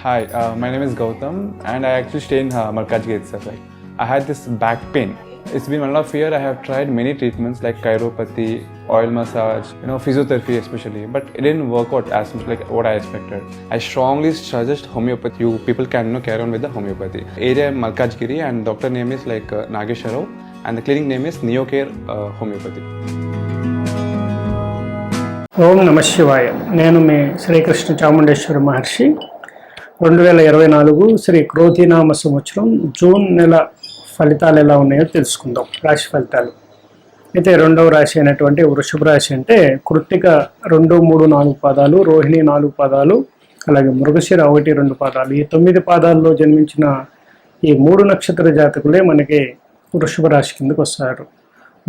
Hi, my name is Gautam, and I actually stay in Markajgir itself. Like, I had this back pain. It's been 1.5 years. I have tried many treatments like chiropathy, oil massage, physiotherapy especially, but it didn't work out as much like what I expected. I strongly suggest homeopathy. You people can carry on with the homeopathy. Area Malkajgiri, and doctor name is like Nageshwar Rao, and the clinic name is Neocare Homeopathy. ఓం నమ శివాయ. నేను మీ శ్రీకృష్ణ చాముండేశ్వర మహర్షి. 2024 శ్రీ క్రోధినామ సంవత్సరం June నెల ఫలితాలు ఎలా ఉన్నాయో తెలుసుకుందాం. రాశి ఫలితాలు అయితే రెండవ రాశి అయినటువంటి వృషభ రాశి అంటే కృత్తిక 2, 3, 4 పాదాలు, రోహిణి 4 పాదాలు, అలాగే మృగశిర 1, 2 పాదాలు, ఈ 9 పాదాల్లో జన్మించిన ఈ 3 నక్షత్ర జాతకులే మనకి వృషభ రాశి కిందకు వస్తారు.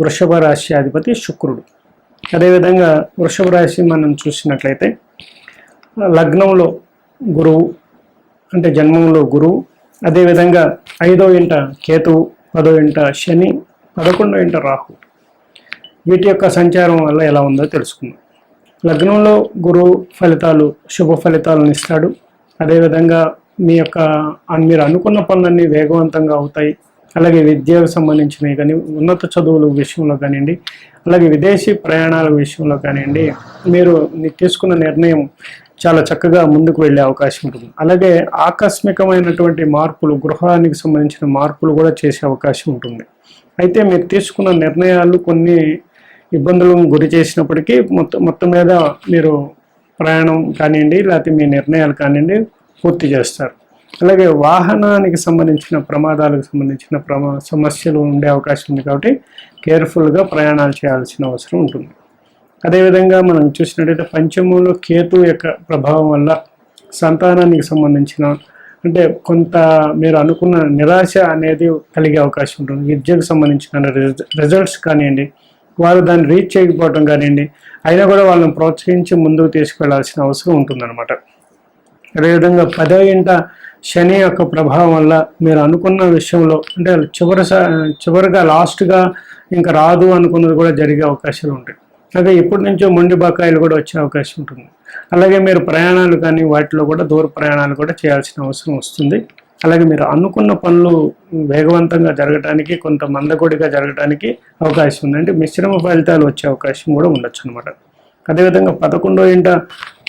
వృషభ రాశి అధిపతి శుక్రుడు. అదేవిధంగా వృషభ రాశి మనం చూసినట్లయితే లగ్నంలో గురువు అంటే జన్మంలో గురువు, అదేవిధంగా 5వ ఇంట కేతువు, 10వ ఇంట శని, 11వ ఇంట రాహు. వీటి యొక్క సంచారం వల్ల ఎలా ఉందో తెలుసుకుందాం. లగ్నంలో గురువు ఫలితాలు శుభ ఫలితాలను ఇస్తాడు. అదేవిధంగా మీరు అనుకున్న పనులన్నీ వేగవంతంగా అవుతాయి. అలాగే విద్యకు సంబంధించినవి కానీ, ఉన్నత చదువుల విషయంలో కానివ్వండి, అలాగే విదేశీ ప్రయాణాల విషయంలో కానివ్వండి, మీరు తీసుకున్న నిర్ణయం చాలా చక్కగా ముందుకు వెళ్ళే అవకాశం ఉంటుంది. అలాగే ఆకస్మికమైనటువంటి మార్పులు, గృహానికి సంబంధించిన మార్పులు కూడా చేసే అవకాశం ఉంటుంది. అయితే మీరు తీసుకున్న నిర్ణయాలు కొన్ని ఇబ్బందులకు గురి చేసినప్పటికీ మొత్తం మీద మీరు ప్రయాణం కానివ్వండి, లేకపోతే మీ నిర్ణయాలు కానివ్వండి పూర్తి చేస్తారు. అలాగే వాహనానికి సంబంధించిన ప్రమాదాలకు సంబంధించిన సమస్యలు ఉండే అవకాశం ఉంది. కాబట్టి కేర్ఫుల్గా ప్రయాణాలు చేయాల్సిన అవసరం ఉంటుంది. అదేవిధంగా మనం చూసినట్టయితే పంచమంలో కేతు యొక్క ప్రభావం వల్ల సంతానానికి సంబంధించిన అంటే కొంత మీరు అనుకున్న నిరాశ అనేది కలిగే అవకాశం ఉంటుంది. విద్యకు సంబంధించిన రిజల్ట్స్ కానివ్వండి, వారు దాన్ని రీచ్ చేయకపోవడం కానివ్వండి, అయినా కూడా వాళ్ళని ప్రోత్సహించి ముందుకు తీసుకెళ్లాల్సిన అవసరం ఉంటుందన్నమాట. అదేవిధంగా 10వ ఇంట శని యొక్క ప్రభావం వల్ల మీరు అనుకున్న విషయంలో అంటే చివరిగా లాస్ట్గా ఇంకా రాదు అనుకున్నది కూడా జరిగే అవకాశాలు ఉంటాయి. అలాగే ఇప్పటి నుంచో మొండి బకాయిలు కూడా వచ్చే అవకాశం ఉంటుంది. అలాగే మీరు ప్రయాణాలు కానీ వాటిలో కూడా దూర ప్రయాణాలు కూడా చేయాల్సిన అవసరం వస్తుంది. అలాగే మీరు అనుకున్న పనులు వేగవంతంగా జరగడానికి, కొంత మందకొడిగా జరగడానికి అవకాశం ఉంది. అంటే మిశ్రమ ఫలితాలు వచ్చే అవకాశం కూడా ఉండొచ్చు అనమాట. అదేవిధంగా 11వ ఇంట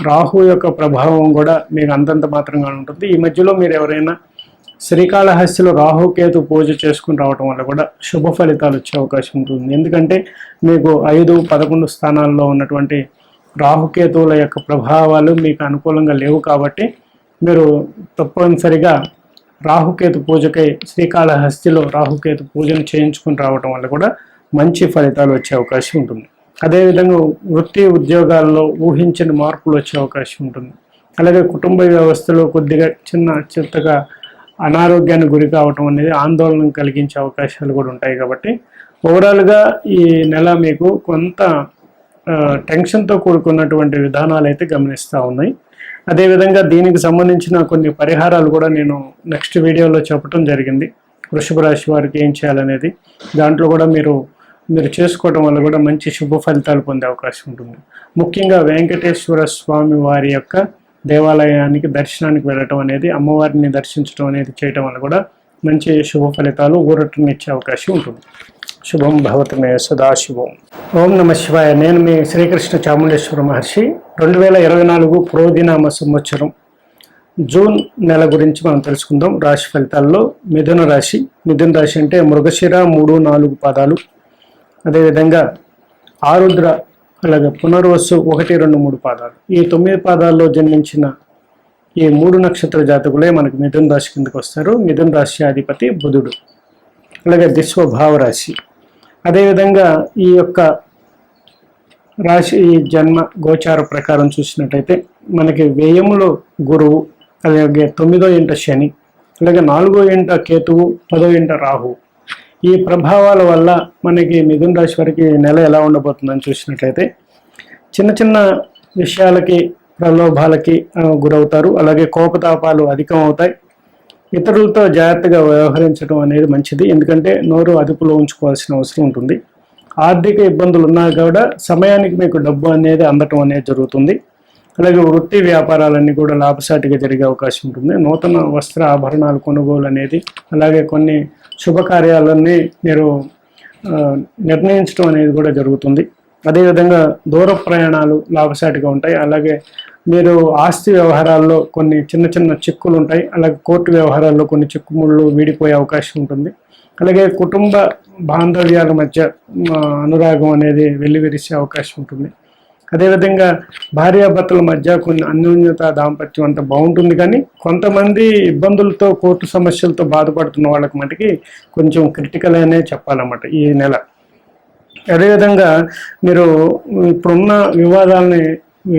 రాహు యొక్క ప్రభావం కూడా మీకు అంతంత మాత్రంగా ఉంటుంది. ఈ మధ్యలో మీరు ఎవరైనా శ్రీకాళహస్తిలో రాహుకేతు పూజ చేసుకుని రావడం వల్ల కూడా శుభ ఫలితాలు వచ్చే అవకాశం ఉంటుంది. ఎందుకంటే మీకు 5, 11 స్థానాల్లో ఉన్నటువంటి రాహుకేతువుల యొక్క ప్రభావాలు మీకు అనుకూలంగా లేవు. కాబట్టి మీరు తప్పనిసరిగా రాహుకేతు పూజకై శ్రీకాళహస్తిలో రాహుకేతు పూజను చేయించుకుని రావడం వల్ల కూడా మంచి ఫలితాలు వచ్చే అవకాశం ఉంటుంది. అదేవిధంగా వృత్తి ఉద్యోగాల్లో ఊహించిన మార్పులు వచ్చే అవకాశం ఉంటుంది. అలాగే కుటుంబ వ్యవస్థలో కొద్దిగా చిత్తగా అనారోగ్యానికి గురి కావటం అనేది ఆందోళన కలిగించే అవకాశాలు కూడా ఉంటాయి. కాబట్టి ఓవరాల్గా ఈ నెల మీకు కొంత టెన్షన్తో కూడుకున్నటువంటి విధానాలు అయితే గమనిస్తూ ఉన్నాయి. అదేవిధంగా దీనికి సంబంధించిన కొన్ని పరిహారాలు కూడా నేను నెక్స్ట్ వీడియోలో చెప్పడం జరిగింది. వృషభ రాశి వారికి ఏం చేయాలనేది దాంట్లో కూడా మీరు చేసుకోవడం వల్ల కూడా మంచి శుభ ఫలితాలు పొందే అవకాశం ఉంటుంది. ముఖ్యంగా వెంకటేశ్వర స్వామి వారి యొక్క దేవాలయానికి దర్శనానికి వెళ్ళటం అనేది, అమ్మవారిని దర్శించడం అనేది చేయటం వల్ల కూడా మంచి శుభ ఫలితాలు ఊరటనిచ్చే అవకాశం ఉంటుంది. శుభం భవతమే సదాశివం. ఓం నమ శివాయ. నేను మీ శ్రీకృష్ణ చాముండేశ్వర మహర్షి. 2024 క్రోధినామ సంవత్సరం జూన్ నెల గురించి మనం తెలుసుకుందాం. రాశి ఫలితాల్లో మిథున రాశి. మిథున రాశి అంటే మృగశిర 3, 4 పాదాలు, అదేవిధంగా ఆరుద్ర, అలాగే పునర్వసు 1, 2, 3 పాదాలు. ఈ 9 పాదాల్లో జన్మించిన ఈ 3 నక్షత్ర జాతకులే మనకి మిథున రాశి కిందకు వస్తారు. మిథున రాశి అధిపతి బుధుడు. అలాగే దిస్వభావ రాశి. అదేవిధంగా ఈ యొక్క రాశి ఈ జన్మ గోచార ప్రకారం చూసినట్టయితే మనకి వ్యయములో గురువు, అలాగే 9వ ఇంట శని, అలాగే 4వ ఇంట కేతువు, 10వ ఇంట రాహు. ఈ ప్రభావాల వల్ల మనకి మిథున రాశి వారికి నెల ఎలా ఉండబోతుందని చూసినట్లయితే చిన్న విషయాలకి, ప్రలోభాలకి గురవుతారు. అలాగే కోపతాపాలు అధికం అవుతాయి. ఇతరులతో జాగ్రత్తగా వ్యవహరించడం అనేది మంచిది. ఎందుకంటే నోరు అదుపులో ఉంచుకోవాల్సిన అవసరం ఉంటుంది. ఆర్థిక ఇబ్బందులు ఉన్నా కూడా సమయానికి మీకు డబ్బు అనేది అందటం అనేది జరుగుతుంది. అలాగే వృత్తి వ్యాపారాలన్నీ కూడా లాభసాటిగా జరిగే అవకాశం ఉంటుంది. నూతన వస్త్ర ఆభరణాలు కొనుగోలు అనేది, అలాగే కొన్ని శుభకార్యాలన్నీ మీరు నిర్ణయించడం అనేది కూడా జరుగుతుంది. అదేవిధంగా దూర ప్రయాణాలు లాభసాటిగా ఉంటాయి. అలాగే మీరు ఆస్తి వ్యవహారాల్లో కొన్ని చిన్న చిన్న చిక్కులు ఉంటాయి. అలాగే కోర్టు వ్యవహారాల్లో కొన్ని చిక్కుముళ్ళు వీడిపోయే అవకాశం ఉంటుంది. అలాగే కుటుంబ బాంధవ్యాల మధ్య అనురాగం అనేది వెల్లివిరిసే అవకాశం ఉంటుంది. అదేవిధంగా భార్యాభర్తల మధ్య కొన్ని అన్యోన్యత దాంపత్యం అంతా బాగుంటుంది, కానీ కొంతమంది ఇబ్బందులతో కోర్టు సమస్యలతో బాధపడుతున్న వాళ్ళకి మటుకి కొంచెం క్రిటికల్ అనే చెప్పాలన్నమాట ఈ నెల. అదేవిధంగా మీరు ఇప్పుడున్న వివాదాలని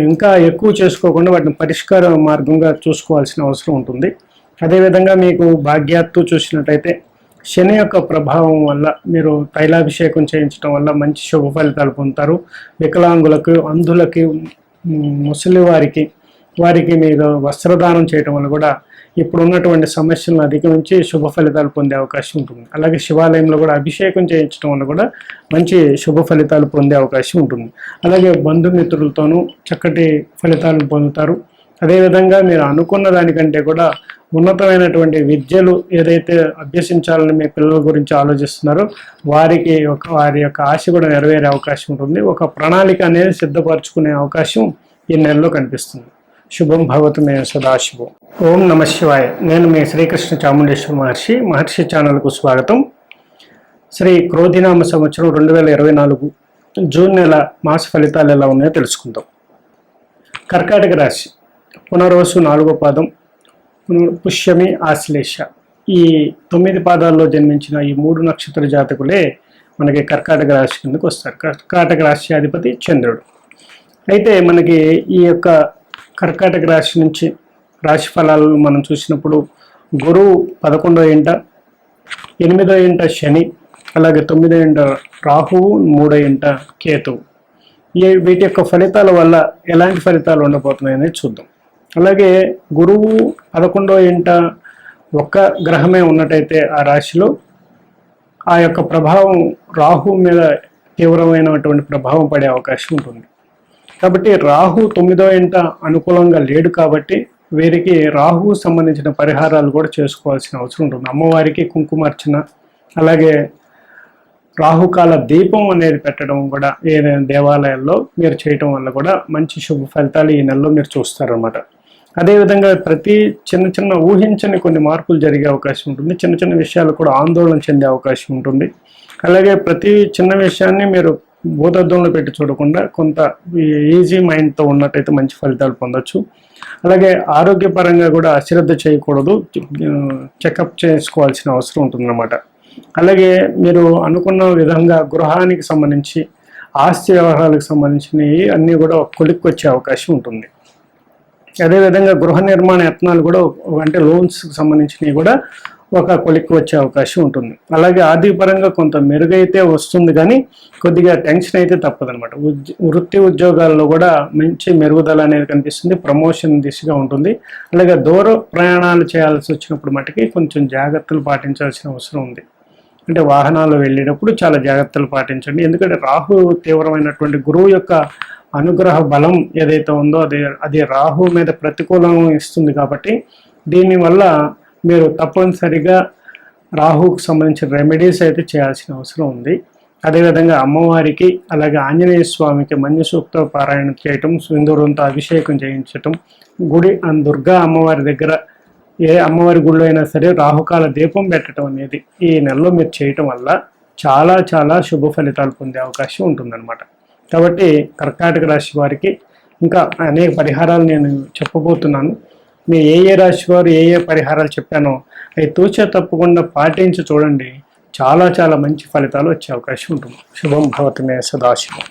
ఇంకా ఎక్కువ చేసుకోకుండా వాటిని పరిష్కార మార్గంగా చూసుకోవాల్సిన అవసరం ఉంటుంది. అదేవిధంగా మీకు భాగ్యాత్తు చూసినట్టయితే శని యొక్క ప్రభావం వల్ల మీరు తైలాభిషేకం చేయించడం వల్ల మంచి శుభ ఫలితాలు పొందుతారు. వికలాంగులకు, అంధులకి, ముసలి వారికి మీరు వస్త్రదానం చేయడం వల్ల కూడా ఇప్పుడు ఉన్నటువంటి సమస్యలను అధిగమించి శుభ ఫలితాలు పొందే అవకాశం ఉంటుంది. అలాగే శివాలయంలో కూడా అభిషేకం చేయించడం వల్ల కూడా మంచి శుభ ఫలితాలు పొందే అవకాశం ఉంటుంది. అలాగే బంధుమిత్రులతోనూ చక్కటి ఫలితాలను పొందుతారు. అదేవిధంగా మీరు అనుకున్న దానికంటే కూడా ఉన్నతమైనటువంటి విద్యలు ఏదైతే అభ్యసించాలని మీ పిల్లల గురించి ఆలోచిస్తున్నారో వారి యొక్క ఆశ కూడా నెరవేరే అవకాశం ఉంటుంది. ఒక ప్రణాళిక అనేది సిద్ధపరచుకునే అవకాశం ఈ నెలలో కనిపిస్తుంది. శుభం భవతు మే సదాశివం. ఓం నమ శివాయ. నేను మీ శ్రీకృష్ణ చాముండేశ్వర మహర్షి ఛానల్కు స్వాగతం. శ్రీ క్రోధినామ సంవత్సరం 2024 జూన్ నెల మాస ఫలితాలు ఎలా ఉన్నాయో తెలుసుకుందాం. కర్కాటక రాశి, పునర్వసు 4వ పాదం, పుష్యమి, ఆశ్లేష, ఈ 9 పాదాల్లో జన్మించిన ఈ 3 నక్షత్ర జాతకులే మనకి కర్కాటక రాశి కిందకు వస్తారు. కర్కాటక రాశి అధిపతి చంద్రుడు. అయితే మనకి ఈ యొక్క కర్కాటక రాశి నుంచి రాశి ఫలాలు మనం చూసినప్పుడు గురువు 11వ ఇంట, 8వ ఇంట శని, అలాగే 9వ ఇంట రాహువు, 3వ ఇంట కేతువు. వీటి యొక్క ఫలితాల వల్ల ఎలాంటి ఫలితాలు ఉండబోతున్నాయని చూద్దాం. అలాగే గురువు 11వ ఇంట ఒక్క గ్రహమే ఉన్నట్టయితే ఆ రాశిలో ఆ యొక్క ప్రభావం రాహు మీద తీవ్రమైనటువంటి ప్రభావం పడే అవకాశం ఉంటుంది. కాబట్టి రాహు 9వ ఇంట అనుకూలంగా లేడు కాబట్టి వీరికి రాహు సంబంధించిన పరిహారాలు కూడా చేసుకోవాల్సిన అవసరం ఉంటుంది. అమ్మవారికి కుంకుమార్చన, అలాగే రాహుకాల దీపం అనేది పెట్టడం కూడా ఏదైనా దేవాలయాల్లో మీరు చేయటం వల్ల కూడా మంచి శుభ ఫలితాలు ఈ నెలలో మీరు చూస్తారన్నమాట. అదేవిధంగా ప్రతి చిన్న ఊహించని కొన్ని మార్పులు జరిగే అవకాశం ఉంటుంది. చిన్న చిన్న విషయాలు కూడా ఆందోళన చెందే అవకాశం ఉంటుంది. అలాగే ప్రతి చిన్న విషయాన్ని మీరు భూతద్దంలో పెట్టి చూడకుండా కొంత ఈజీ మైండ్తో ఉన్నట్టయితే మంచి ఫలితాలు పొందొచ్చు. అలాగే ఆరోగ్యపరంగా కూడా అశ్రద్ధ చేయకూడదు, చెకప్ చేసుకోవాల్సిన అవసరం ఉంటుందన్నమాట. అలాగే మీరు అనుకున్న విధంగా గృహానికి సంబంధించి, ఆస్తి వ్యవహారాలకు సంబంధించినవి అన్నీ కూడా కొలిక్కి వచ్చే అవకాశం ఉంటుంది. అదేవిధంగా గృహ నిర్మాణ యత్నాలు కూడా, అంటే లోన్స్కి సంబంధించినవి కూడా ఒక కొలిక్కి వచ్చే అవకాశం ఉంటుంది. అలాగే ఆర్థిక పరంగా కొంత మెరుగైతే వస్తుంది, కానీ కొద్దిగా టెన్షన్ అయితే తప్పదనమాట. వృత్తి ఉద్యోగాల్లో కూడా మంచి మెరుగుదల అనేది కనిపిస్తుంది, ప్రమోషన్ దిశగా ఉంటుంది. అలాగే దూర ప్రయాణాలు చేయాల్సి వచ్చినప్పుడు మటుకి కొంచెం జాగ్రత్తలు పాటించాల్సిన అవసరం ఉంది. అంటే వాహనాలు వెళ్ళేటప్పుడు చాలా జాగ్రత్తలు పాటించండి. ఎందుకంటే రాహు తీవ్రమైనటువంటి గురువు యొక్క అనుగ్రహ బలం ఏదైతే ఉందో అది రాహు మీద ప్రతికూలం ఇస్తుంది. కాబట్టి దీనివల్ల మీరు తప్పనిసరిగా రాహుకు సంబంధించిన రెమెడీస్ అయితే చేయాల్సిన అవసరం ఉంది. అదేవిధంగా అమ్మవారికి, అలాగే ఆంజనేయ స్వామికి మంజు సూక్త పారాయణ చేయటం, సింధూరంతో అభిషేకం చేయించటం, దుర్గా అమ్మవారి దగ్గర ఏ అమ్మవారి గుళ్ళో అయినా సరే రాహుకాల దీపం పెట్టడం అనేది ఈ నెలలో మీరు చేయటం వల్ల చాలా చాలా శుభ ఫలితాలు పొందే అవకాశం ఉంటుందన్నమాట. కాబట్టి కర్కాటక రాశి వారికి ఇంకా అనేక పరిహారాలు నేను చెప్పబోతున్నాను. మీ ఏ రాశి వారు ఏ పరిహారాలు చెప్పానో అవి తూచా తప్పకుండా పాటించి చూడండి. చాలా చాలా మంచి ఫలితాలు వచ్చే అవకాశం ఉంటుంది. శుభం భవతు మే సదాశివం.